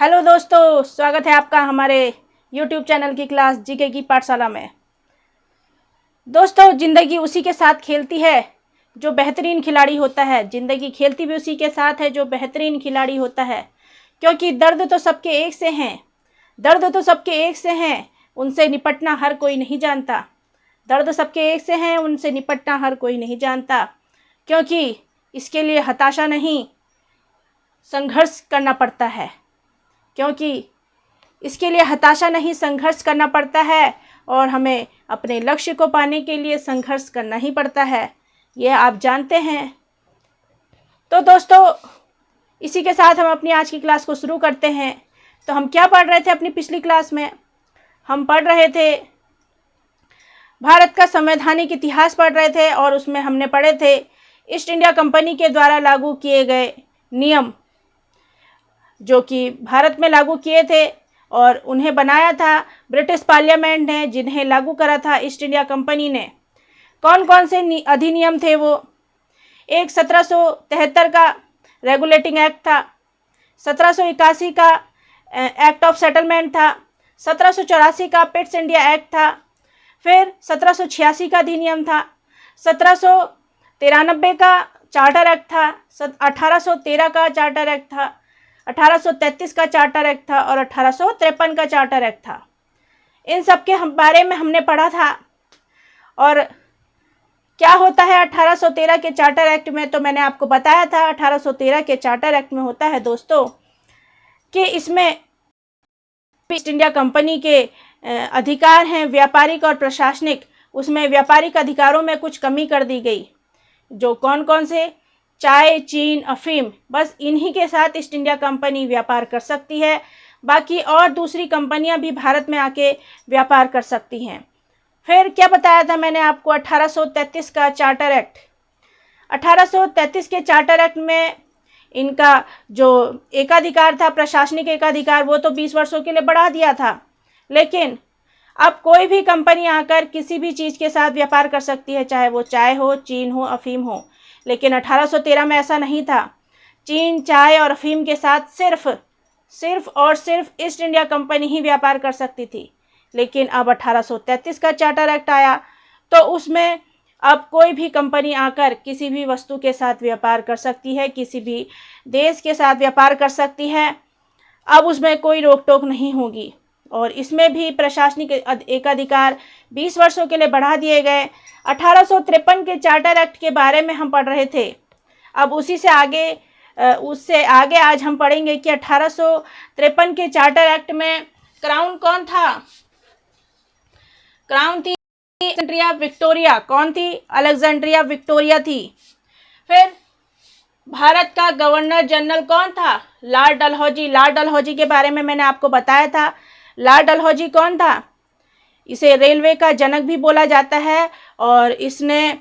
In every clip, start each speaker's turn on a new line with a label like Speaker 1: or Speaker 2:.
Speaker 1: Hello दोस्तों, स्वागत है आपका हमारे YouTube चैनल की क्लास जीके की पाठशाला में। दोस्तों, ज़िंदगी उसी के साथ खेलती है जो बेहतरीन खिलाड़ी होता है। ज़िंदगी खेलती भी उसी के साथ है जो बेहतरीन खिलाड़ी होता है, क्योंकि दर्द तो सबके एक से हैं। दर्द तो सबके एक से हैं, उनसे निपटना हर कोई नहीं जानता। दर्द सबके एक से हैं, उनसे निपटना हर कोई नहीं जानता, क्योंकि इसके लिए हताशा नहीं, संघर्ष करना पड़ता है। क्योंकि इसके लिए हताशा नहीं, संघर्ष करना पड़ता है, और हमें अपने लक्ष्य को पाने के लिए संघर्ष करना ही पड़ता है, ये आप जानते हैं। तो दोस्तों, इसी के साथ हम अपनी आज की क्लास को शुरू करते हैं। तो हम क्या पढ़ रहे थे अपनी पिछली क्लास में? हम पढ़ रहे थे भारत का संवैधानिक इतिहास पढ़ रहे थे, और उसमें हमने पढ़े थे ईस्ट इंडिया कंपनी के द्वारा लागू किए गए नियम, जो कि भारत में लागू किए थे और उन्हें बनाया था ब्रिटिश पार्लियामेंट ने, जिन्हें लागू करा था ईस्ट इंडिया कंपनी ने। कौन कौन से अधिनियम थे वो? एक 1773 का रेगुलेटिंग एक्ट था, 1781 का एक्ट ऑफ सेटलमेंट था, 1784 का पिट्स इंडिया एक्ट था, फिर 1786 का अधिनियम था, 1793 का चार्टर एक्ट था, 1813 का चार्टर एक्ट था, 1833 का चार्टर एक्ट था और 1853 का चार्टर एक्ट था। इन सब के बारे में हमने पढ़ा था। और क्या होता है 1813 के चार्टर एक्ट में? तो मैंने आपको बताया था 1813 के चार्टर एक्ट में होता है दोस्तों कि इसमें ईस्ट इंडिया कंपनी के अधिकार हैं व्यापारिक और प्रशासनिक। उसमें व्यापारिक अधिकारों में कुछ कमी कर दी गई। जो कौन कौन से? चाय, चीन, अफीम, बस इन्हीं के साथ ईस्ट इंडिया कंपनी व्यापार कर सकती है। बाकी और दूसरी कंपनियां भी भारत में आके व्यापार कर सकती हैं। फिर क्या बताया था मैंने आपको? 1833 का चार्टर एक्ट। 1833 के चार्टर एक्ट में इनका जो एकाधिकार था, प्रशासनिक एकाधिकार, वो तो 20 वर्षों के लिए बढ़ा दिया था। लेकिन अब कोई भी कंपनी आकर किसी भी चीज़ के साथ व्यापार कर सकती है, चाहे वो चाय हो, चीन हो, अफीम हो। लेकिन 1813 में ऐसा नहीं था। चीन, चाय और अफीम के साथ सिर्फ और सिर्फ ईस्ट इंडिया कंपनी ही व्यापार कर सकती थी। लेकिन अब 1833 का चार्टर एक्ट आया, तो उसमें अब कोई भी कंपनी आकर किसी भी वस्तु के साथ व्यापार कर सकती है, किसी भी देश के साथ व्यापार कर सकती है। अब उसमें कोई रोक टोक नहीं होगी। और इसमें भी प्रशासनिक एकाधिकार 20 वर्षों के लिए बढ़ा दिए गए। 1853 के चार्टर एक्ट के बारे में हम पढ़ रहे थे। अब उससे आगे आज हम पढ़ेंगे कि 1853 के चार्टर एक्ट में क्राउन कौन था? क्राउन थी अलेक्जेंड्रिया विक्टोरिया। कौन थी? अलेक्जेंड्रिया विक्टोरिया थी। फिर भारत का गवर्नर जनरल कौन था? लॉर्ड डलहौजी। लॉर्ड डलहौजी के बारे में मैंने आपको बताया था। लॉर्ड डलहौजी कौन था? इसे रेलवे का जनक भी बोला जाता है, और इसने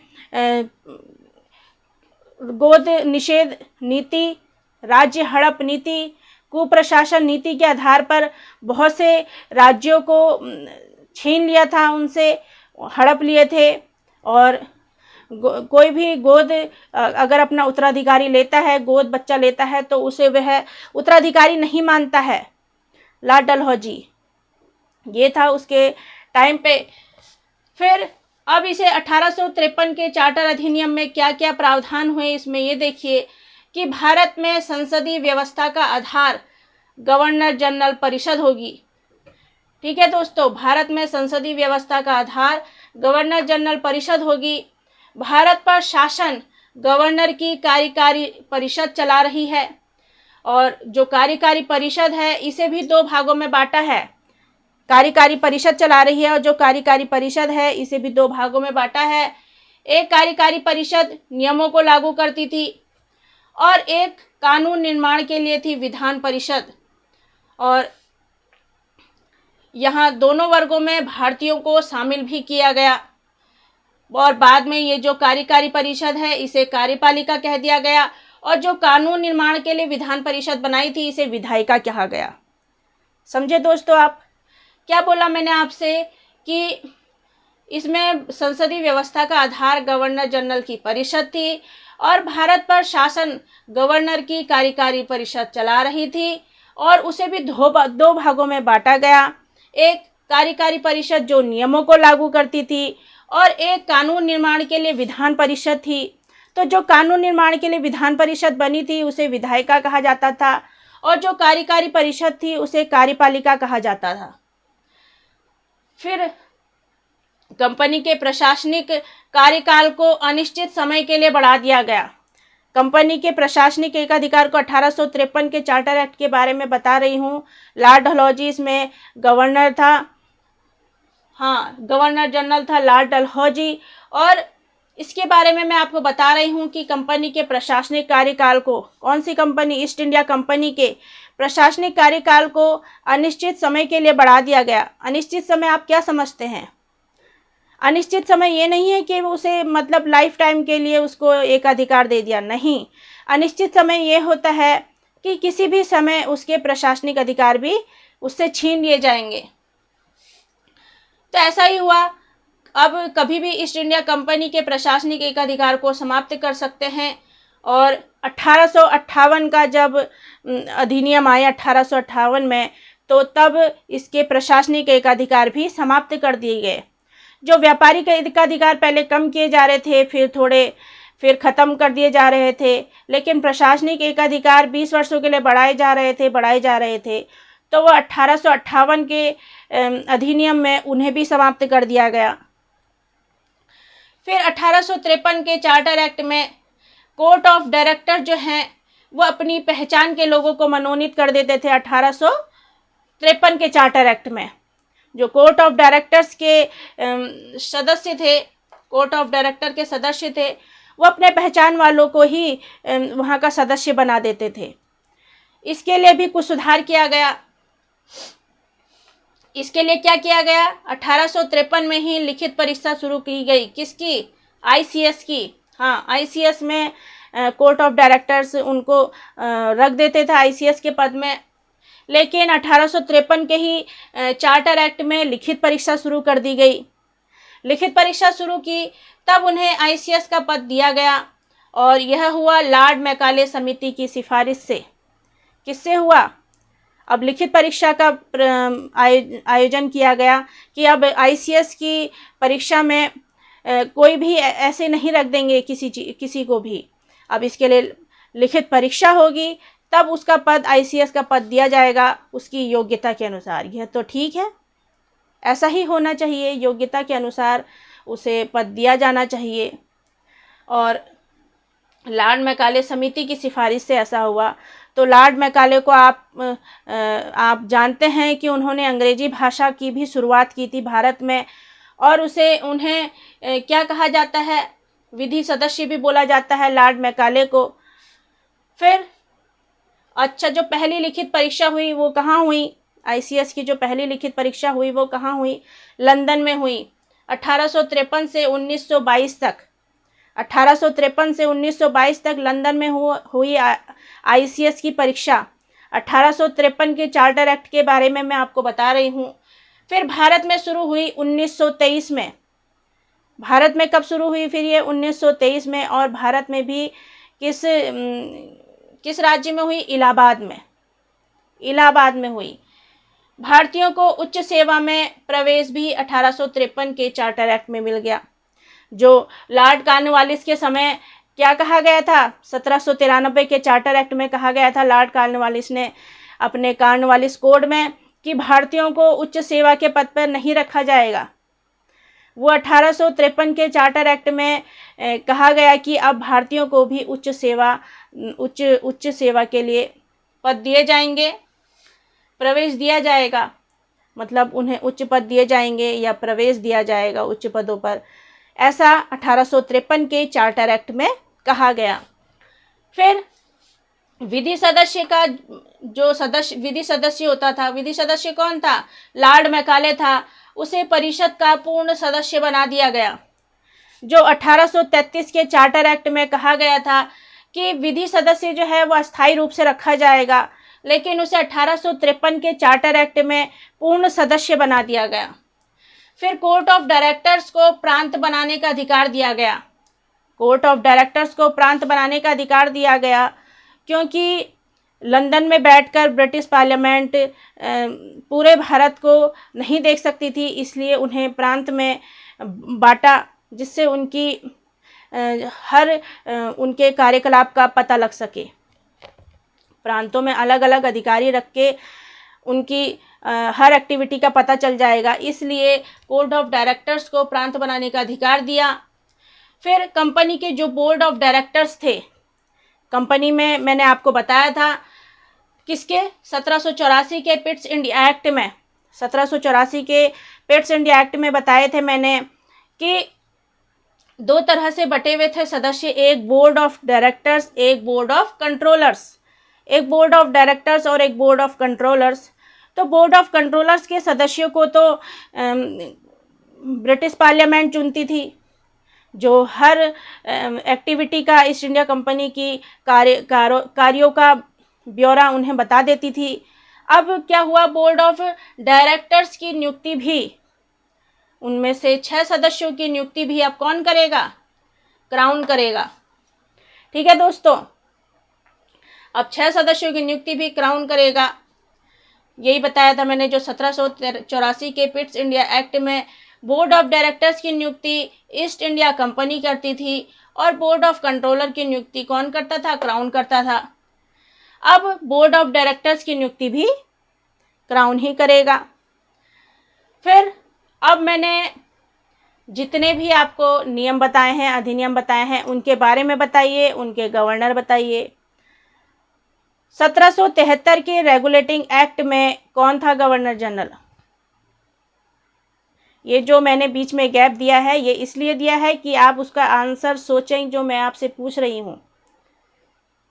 Speaker 1: गोद निषेध नीति, राज्य हड़प नीति, कुप्रशासन नीति के आधार पर बहुत से राज्यों को छीन लिया था, उनसे हड़प लिए थे। और कोई भी गोद अगर अपना उत्तराधिकारी लेता है, गोद बच्चा लेता है, तो उसे वह उत्तराधिकारी नहीं मानता है। लॉर्ड डलहौजी ये था उसके टाइम पे। फिर अब इसे 1853 के चार्टर अधिनियम में क्या क्या प्रावधान हुए, इसमें ये देखिए कि भारत में संसदीय व्यवस्था का आधार गवर्नर जनरल परिषद होगी। ठीक है दोस्तों, भारत में संसदीय व्यवस्था का आधार गवर्नर जनरल परिषद होगी। भारत पर शासन गवर्नर की कार्यकारी परिषद चला रही है, और जो कार्यकारी परिषद है इसे भी दो भागों में बांटा है। कार्यकारी परिषद चला रही है, और जो कार्यकारी परिषद है इसे भी दो भागों में बांटा है। एक कार्यकारी परिषद नियमों को लागू करती थी, और एक कानून निर्माण के लिए थी विधान परिषद। और यहाँ दोनों वर्गों में भारतीयों को शामिल भी किया गया। और बाद में ये जो कार्यकारी परिषद है इसे कार्यपालिका कह दिया गया, और जो कानून निर्माण के लिए विधान परिषद बनाई थी इसे विधायिका कहा गया। समझे दोस्तों आप? क्या बोला मैंने आपसे कि इसमें संसदीय व्यवस्था का आधार गवर्नर जनरल की परिषद थी, और भारत पर शासन गवर्नर की कार्यकारी परिषद चला रही थी, और उसे भी दो भागों में बांटा गया। एक कार्यकारी परिषद जो नियमों को लागू करती थी और एक कानून निर्माण के लिए विधान परिषद थी। तो जो कानून निर्माण के लिए विधान परिषद बनी थी उसे विधायिका कहा जाता था और जो कार्यकारी परिषद थी उसे कार्यपालिका कहा जाता था। फिर कंपनी के प्रशासनिक कार्यकाल को अनिश्चित समय के लिए बढ़ा दिया गया। कंपनी के प्रशासनिक एकाधिकार को 1853 के चार्टर एक्ट के बारे में बता रही हूँ। लॉर्ड डलहौजी इसमें गवर्नर था, हाँ गवर्नर जनरल था लॉर्ड डलहौजी। और इसके बारे में मैं आपको बता रही हूँ कि कंपनी के प्रशासनिक कार्यकाल को, कौन सी कंपनी, ईस्ट इंडिया कंपनी के प्रशासनिक कार्यकाल को अनिश्चित समय के लिए बढ़ा दिया गया। अनिश्चित समय आप क्या समझते हैं? अनिश्चित समय ये नहीं है कि उसे मतलब लाइफ टाइम के लिए उसको एक अधिकार दे दिया, नहीं। अनिश्चित समय ये होता है कि किसी भी समय उसके प्रशासनिक अधिकार भी उससे छीन लिए जाएंगे। तो ऐसा ही हुआ। अब कभी भी ईस्ट इंडिया कंपनी के प्रशासनिक एकाधिकार को समाप्त कर सकते हैं। और 1858 का जब अधिनियम आया 1858 में, तो तब इसके प्रशासनिक एकाधिकार भी समाप्त कर दिए गए। जो व्यापारिक एकाधिकार पहले कम किए जा रहे थे, फिर ख़त्म कर दिए जा रहे थे, लेकिन प्रशासनिक एकाधिकार 20 वर्षों के लिए बढ़ाए जा रहे थे। तो वह 1858 के अधिनियम में उन्हें भी समाप्त कर दिया गया। फिर 1853 के चार्टर एक्ट में कोर्ट ऑफ डायरेक्टर जो हैं वो अपनी पहचान के लोगों को मनोनीत कर देते थे। 1853 के चार्टर एक्ट में जो कोर्ट ऑफ डायरेक्टर्स के सदस्य थे, कोर्ट ऑफ डायरेक्टर के सदस्य थे, वो अपने पहचान वालों को ही वहाँ का सदस्य बना देते थे। इसके लिए भी कुछ सुधार किया गया। इसके लिए क्या किया गया? 1853 में ही लिखित परीक्षा शुरू की गई। किसकी? आईसीएस की। हाँ, आईसीएस में कोर्ट ऑफ डायरेक्टर्स उनको रख देते थे आईसीएस के पद में। लेकिन 1853 के ही चार्टर एक्ट में लिखित परीक्षा शुरू कर दी गई। लिखित परीक्षा शुरू की तब उन्हें आईसीएस का पद दिया गया और यह हुआ लॉर्ड मैकाले समिति की सिफारिश से। किससे हुआ? अब लिखित परीक्षा का आयोजन किया गया कि अब आईसीएस की परीक्षा में कोई भी ऐसे नहीं रख देंगे किसी को भी। अब इसके लिए लिखित परीक्षा होगी, तब उसका पद, आईसीएस का पद दिया जाएगा उसकी योग्यता के अनुसार। यह तो ठीक है, ऐसा ही होना चाहिए, योग्यता के अनुसार उसे पद दिया जाना चाहिए। और लॉर्ड मैकाले समिति की सिफारिश से ऐसा हुआ। तो लॉर्ड मैकाले को आप जानते हैं कि उन्होंने अंग्रेजी भाषा की भी शुरुआत की थी भारत में, और उन्हें क्या कहा जाता है, विधि सदस्य भी बोला जाता है लॉर्ड मैकाले को। फिर अच्छा, जो पहली लिखित परीक्षा हुई वो कहाँ हुई? आईसीएस की जो पहली लिखित परीक्षा हुई वो कहाँ हुई? लंदन में हुई। 1853 से 1922 तक 1853 से 1922 तक लंदन में हुई आईसीएस की परीक्षा। 1853 के चार्टर एक्ट के बारे में मैं आपको बता रही हूँ। फिर भारत में शुरू हुई 1923 में। भारत में कब शुरू हुई फिर ये? 1923 में। और भारत में भी किस राज्य में हुई? इलाहाबाद में। इलाहाबाद में हुई। भारतीयों को उच्च सेवा में प्रवेश भी 1853 के चार्टर एक्ट में मिल गया। जो लॉर्ड कॉर्नवालिस के समय क्या कहा गया था? 1793 के चार्टर एक्ट में कहा गया था, लॉर्ड कॉर्नवालिस ने अपने कॉर्नवालिस कोड में, कि भारतीयों को उच्च सेवा के पद पर नहीं रखा जाएगा। वो 1853 के चार्टर एक्ट में कहा गया कि अब भारतीयों को भी उच्च सेवा के लिए पद दिए जाएंगे, प्रवेश दिया जाएगा। मतलब उन्हें उच्च पद दिए जाएंगे या प्रवेश दिया जाएगा उच्च पदों पर, ऐसा 1853 के चार्टर एक्ट में कहा गया। फिर विधि सदस्य का विधि सदस्य होता था, विधि सदस्य कौन था? लॉर्ड मैकाले था। उसे परिषद का पूर्ण सदस्य बना दिया गया। जो 1833 के चार्टर एक्ट में कहा गया था कि विधि सदस्य जो है वह अस्थायी रूप से रखा जाएगा, लेकिन उसे 1853 के चार्टर एक्ट में पूर्ण सदस्य बना दिया गया। फिर कोर्ट ऑफ डायरेक्टर्स को प्रांत बनाने का अधिकार दिया गया। कोर्ट ऑफ डायरेक्टर्स को प्रांत बनाने का अधिकार दिया गया क्योंकि लंदन में बैठकर ब्रिटिश पार्लियामेंट पूरे भारत को नहीं देख सकती थी, इसलिए उन्हें प्रांत में बांटा, जिससे उनकी हर उनके कार्यकलाप का पता लग सके। प्रांतों में अलग अलग अधिकारी रख के उनकी हर एक्टिविटी का पता चल जाएगा, इसलिए बोर्ड ऑफ डायरेक्टर्स को प्रांत बनाने का अधिकार दिया। फिर कंपनी के जो बोर्ड ऑफ डायरेक्टर्स थे, कंपनी में मैंने आपको बताया था किसके 1784 के पिट्स इंडिया एक्ट में, 1784 के पिट्स इंडिया एक्ट में बताए थे मैंने कि दो तरह से बटे हुए थे सदस्य, एक बोर्ड ऑफ डायरेक्टर्स, एक बोर्ड ऑफ कंट्रोलर्स, एक बोर्ड ऑफ डायरेक्टर्स और एक बोर्ड ऑफ कंट्रोलर्स। तो बोर्ड ऑफ कंट्रोलर्स के सदस्यों को तो ब्रिटिश पार्लियामेंट चुनती थी, जो हर एक्टिविटी का ईस्ट इंडिया कंपनी की कार्यों का ब्यौरा उन्हें बता देती थी। अब क्या हुआ, बोर्ड ऑफ डायरेक्टर्स की नियुक्ति भी, उनमें से 6 सदस्यों की नियुक्ति भी अब कौन करेगा, क्राउन करेगा। ठीक है दोस्तों, अब 6 सदस्यों की नियुक्ति भी क्राउन करेगा। यही बताया था मैंने, जो 1784 के पिट्स इंडिया एक्ट में बोर्ड ऑफ डायरेक्टर्स की नियुक्ति ईस्ट इंडिया कंपनी करती थी और बोर्ड ऑफ कंट्रोलर की नियुक्ति कौन करता था, क्राउन करता था। अब बोर्ड ऑफ डायरेक्टर्स की नियुक्ति भी क्राउन ही करेगा। फिर अब मैंने जितने भी आपको नियम बताए हैं, अधिनियम बताए हैं, उनके बारे में बताइए, उनके गवर्नर बताइए। 1773 के रेगुलेटिंग एक्ट में कौन था गवर्नर जनरल? ये जो मैंने बीच में गैप दिया है, ये इसलिए दिया है कि आप उसका आंसर सोचें जो मैं आपसे पूछ रही हूँ।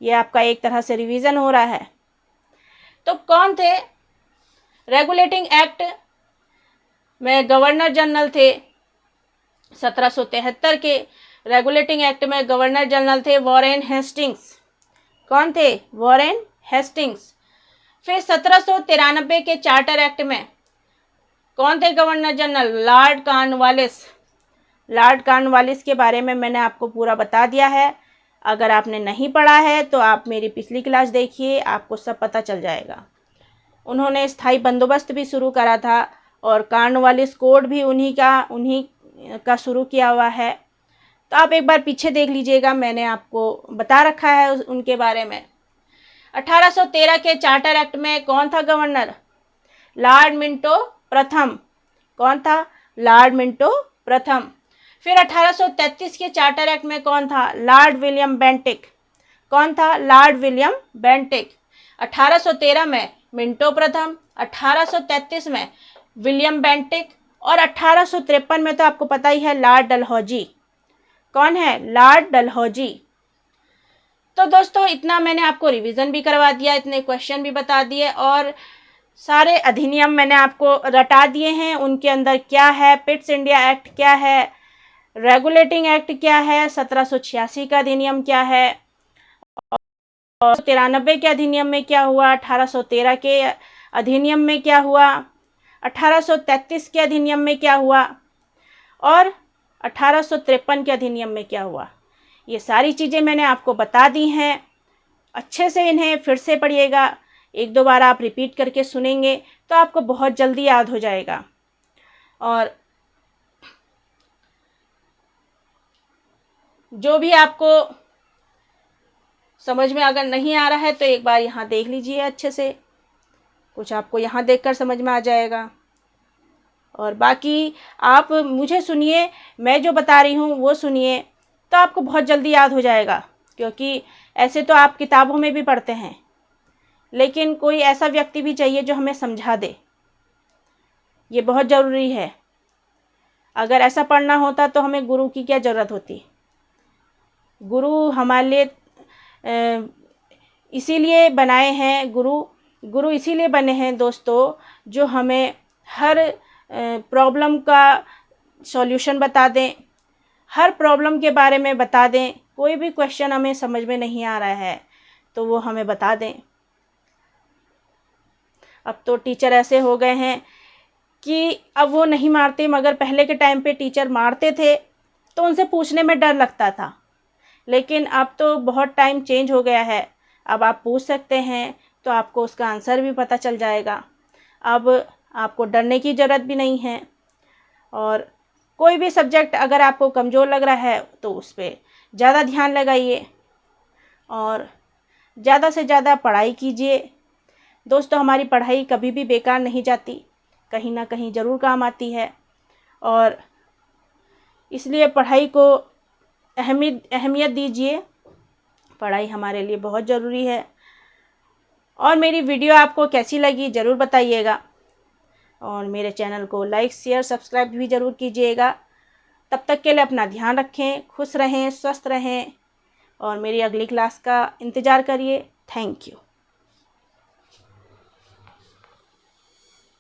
Speaker 1: ये आपका एक तरह से रिवीजन हो रहा है। तो कौन थे? रेगुलेटिंग एक्ट में गवर्नर जनरल थे। 1773 के रेगुलेटिंग एक्ट में गवर्नर जनरल थे वॉरेन हेस्टिंग्स। कौन थे? Warren Hastings. फिर 1793 के चार्टर एक्ट में कौन थे governor general? Lord Cornwallis. Lord Cornwallis के बारे में मैंने आपको पूरा बता दिया है। अगर आपने नहीं पढ़ा है तो आप मेरी पिछली क्लास देखिए, आपको सब पता चल जाएगा। उन्होंने स्थायी बंदोबस्त भी शुरू करा था और कॉर्नवालिस कोड भी उन्हीं का शुरू किया हुआ है। तो आप एक बार पीछे देख लीजिएगा, मैंने आपको बता रखा है उनके बारे में। 1813 के चार्टर एक्ट में कौन था गवर्नर? लॉर्ड मिंटो प्रथम। कौन था? लॉर्ड मिंटो प्रथम। फिर 1833 के चार्टर एक्ट में कौन था? Lord William Bentinck. कौन था? Lord William Bentinck. 1813 में मिंटो प्रथम, 1833 में विलियम बेंटिक और 1853 में तो आपको पता ही है लॉर्ड डलहौजी। कौन है? लॉर्ड डलहौजी। तो दोस्तों इतना मैंने आपको रिवीजन भी करवा दिया, इतने क्वेश्चन भी बता दिए और सारे अधिनियम मैंने आपको रटा दिए हैं। उनके अंदर क्या है, पिट्स इंडिया एक्ट क्या है, रेगुलेटिंग एक्ट क्या है, 1786 का अधिनियम क्या है और 93 के अधिनियम में क्या हुआ, 1813 के अधिनियम में क्या हुआ, 1833 के अधिनियम में क्या हुआ और 1853 के अधिनियम में क्या हुआ। ये सारी चीज़ें मैंने आपको बता दी हैं। अच्छे से इन्हें फिर से पढ़िएगा, एक दो बार आप रिपीट करके सुनेंगे तो आपको बहुत जल्दी याद हो जाएगा। और जो भी आपको समझ में अगर नहीं आ रहा है तो एक बार यहाँ देख लीजिए अच्छे से, कुछ आपको यहाँ देखकर समझ में आ जाएगा। और बाकी आप मुझे सुनिए, मैं जो बता रही हूँ वो सुनिए, तो आपको बहुत जल्दी याद हो जाएगा। क्योंकि ऐसे तो आप किताबों में भी पढ़ते हैं, लेकिन कोई ऐसा व्यक्ति भी चाहिए जो हमें समझा दे। ये बहुत ज़रूरी है। अगर ऐसा पढ़ना होता तो हमें गुरु की क्या ज़रूरत होती। गुरु हमारे लिए इसीलिए बनाए हैं, गुरु इसीलिए बने हैं दोस्तों, जो हमें हर प्रॉब्लम का सॉल्यूशन बता दें, हर प्रॉब्लम के बारे में बता दें। कोई भी क्वेश्चन हमें समझ में नहीं आ रहा है तो वो हमें बता दें। अब तो टीचर ऐसे हो गए हैं कि अब वो नहीं मारते, मगर पहले के टाइम पे टीचर मारते थे तो उनसे पूछने में डर लगता था। लेकिन अब तो बहुत टाइम चेंज हो गया है, अब आप पूछ सकते हैं तो आपको उसका आंसर भी पता चल जाएगा। अब आपको डरने की ज़रूरत भी नहीं है। और कोई भी सब्जेक्ट अगर आपको कमज़ोर लग रहा है तो उस पर ज़्यादा ध्यान लगाइए और ज़्यादा से ज़्यादा पढ़ाई कीजिए। दोस्तों, हमारी पढ़ाई कभी भी बेकार नहीं जाती, कहीं ना कहीं ज़रूर काम आती है, और इसलिए पढ़ाई को अहमियत दीजिए। पढ़ाई हमारे लिए बहुत ज़रूरी है। और मेरी वीडियो आपको कैसी लगी ज़रूर बताइएगा, और मेरे चैनल को लाइक शेयर सब्सक्राइब भी ज़रूर कीजिएगा। तब तक के लिए अपना ध्यान रखें, खुश रहें, स्वस्थ रहें, और मेरी अगली क्लास का इंतज़ार करिए। Thank you.